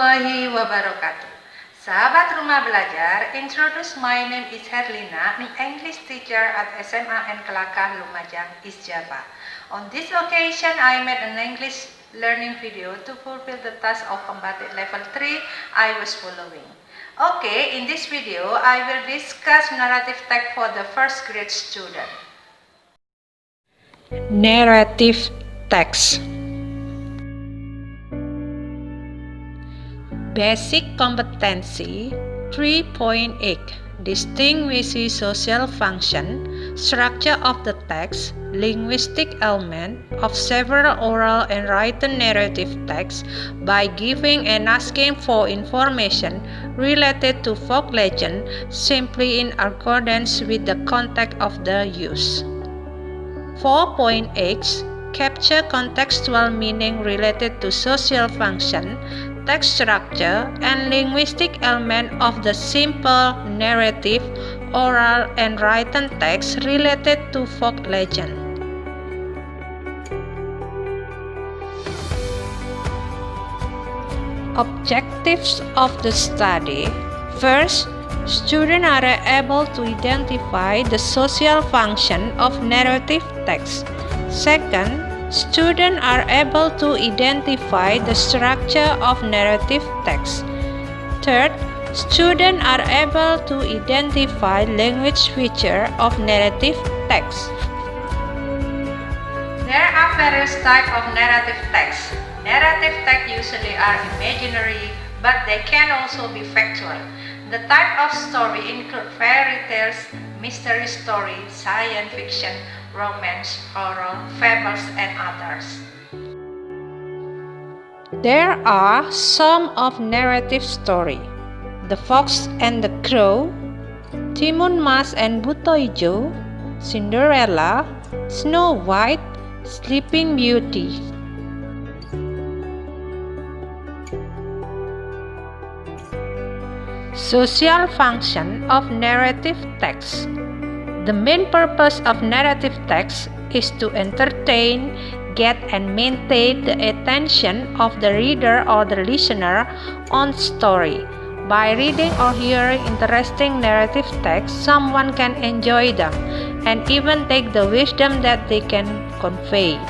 warahmatullahi wabarakatuh. Sahabat Rumah Belajar, introduce my name is Herlina, I'm English teacher at SMA and Kelakah Lumajang, East Java. On this occasion, I made an English learning video to fulfill the task of Pembatik Level 3 I was following. Okay, in this video, I will discuss narrative text for the first grade student. Narrative text. Basic competency 3.8 Distinguishes social function, structure of the text, linguistic element of several oral and written narrative texts by giving and asking for information related to folk legend simply in accordance with the context of the use. 4.8 Capture contextual meaning related to social function, text structure, and linguistic element of the simple narrative, oral, and written text related to folk legend. Objectives of the study. First, students are able to identify the social function of narrative text. Second, students are able to identify the structure of narrative text. Third, students are able to identify language features of narrative text. There are various types of narrative text. Narrative text usually are imaginary, but they can also be factual. The type of story include fairy tales, mystery story, science fiction, romance, horror, fables, and others. There are some of narrative story. The Fox and the Crow, Timun Mas and Buto Ijo, Cinderella, Snow White, Sleeping Beauty. Social function of narrative text. The main purpose of narrative text is to entertain, get and maintain the attention of the reader or the listener on story. By reading or hearing interesting narrative text, someone can enjoy them and even take the wisdom that they can convey.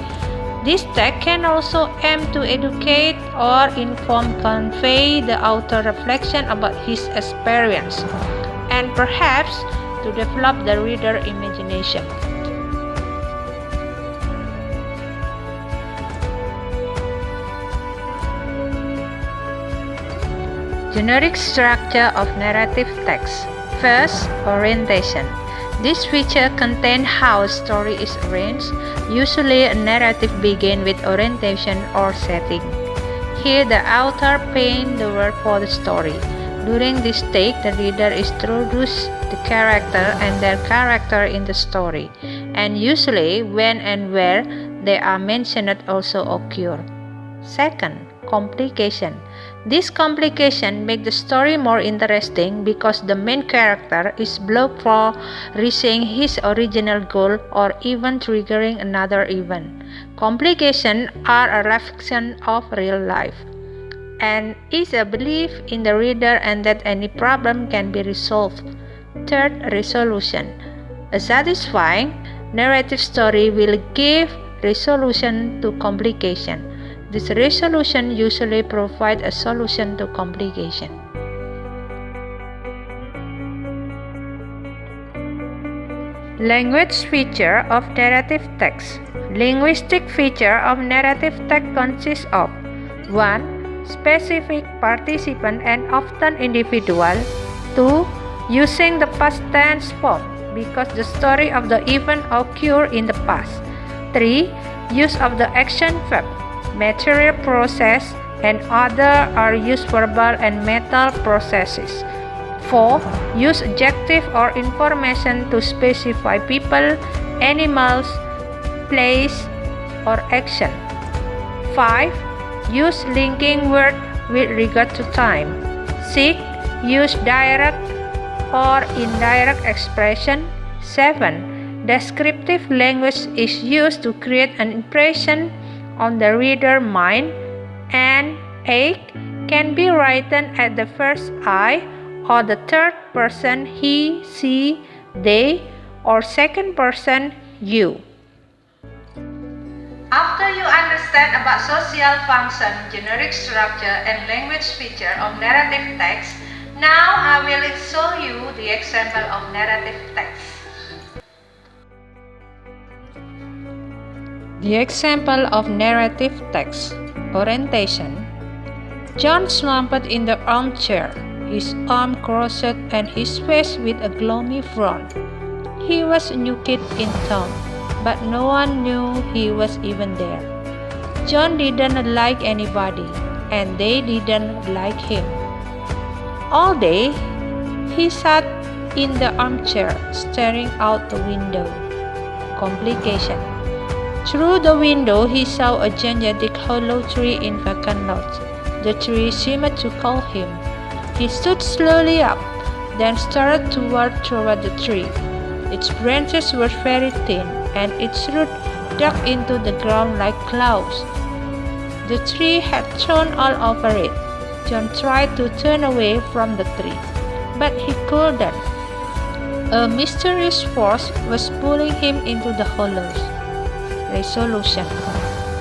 This text can also aim to educate or inform, convey the author reflection about his experience, and perhaps to develop the reader imagination. Generic structure of narrative text. First, orientation. This feature contains how a story is arranged. Usually, a narrative begins with orientation or setting. Here, the author paints the world for the story. During this stage, the reader is introduced the character and their character in the story, and usually when and where they are mentioned also occur. Second, complication. This complication makes the story more interesting because the main character is blocked for reaching his original goal or even triggering another event. Complications are a reflection of real life and is a belief in the reader and that any problem can be resolved. Third, resolution. A satisfying narrative story will give resolution to complication. This resolution usually provides a solution to complication. Language feature of narrative text. Linguistic feature of narrative text consists of 1. Specific participant and often individual. 2. Using the past tense form because the story of the event occurred in the past. 3. Use of the action verb, material process, and other are used verbal and mental processes. 4. Use adjective or information to specify people, animals, place, or action. 5. Use linking word with regard to time. 6. Use direct or indirect expression. 7. Descriptive language is used to create an impression on the reader's mind. And 8. can be written at the first I or the third person he, she, they, or second person you. After you understand about social function, generic structure, and language feature of narrative text, now I will show you the example of narrative text. The example of narrative text. Orientation. John slumped in the armchair, his arm crossed and his face with a gloomy frown. He was a new kid in town, but no one knew he was even there. John didn't like anybody, and they didn't like him. All day, he sat in the armchair, staring out the window. Complication. Through the window, he saw a gigantic hollow tree in vacant lot. The tree seemed to call him. He stood slowly up, then started to walk toward the tree. Its branches were very thin, and its roots dug into the ground like claws. The tree had thorns all over it. John tried to turn away from the tree, but he couldn't. A mysterious force was pulling him into the hollows. Resolution.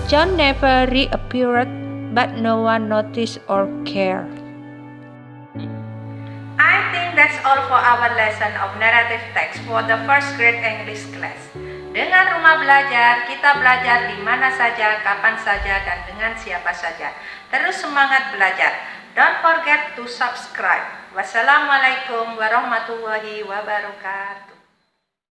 John never reappeared, but no one noticed or cared. I think that's all for our lesson of narrative text for the first grade English class. Dengan rumah belajar, kita belajar di mana saja, kapan saja, dan dengan siapa saja. Terus semangat belajar. Don't forget to subscribe. Wassalamualaikum warahmatullahi wabarakatuh.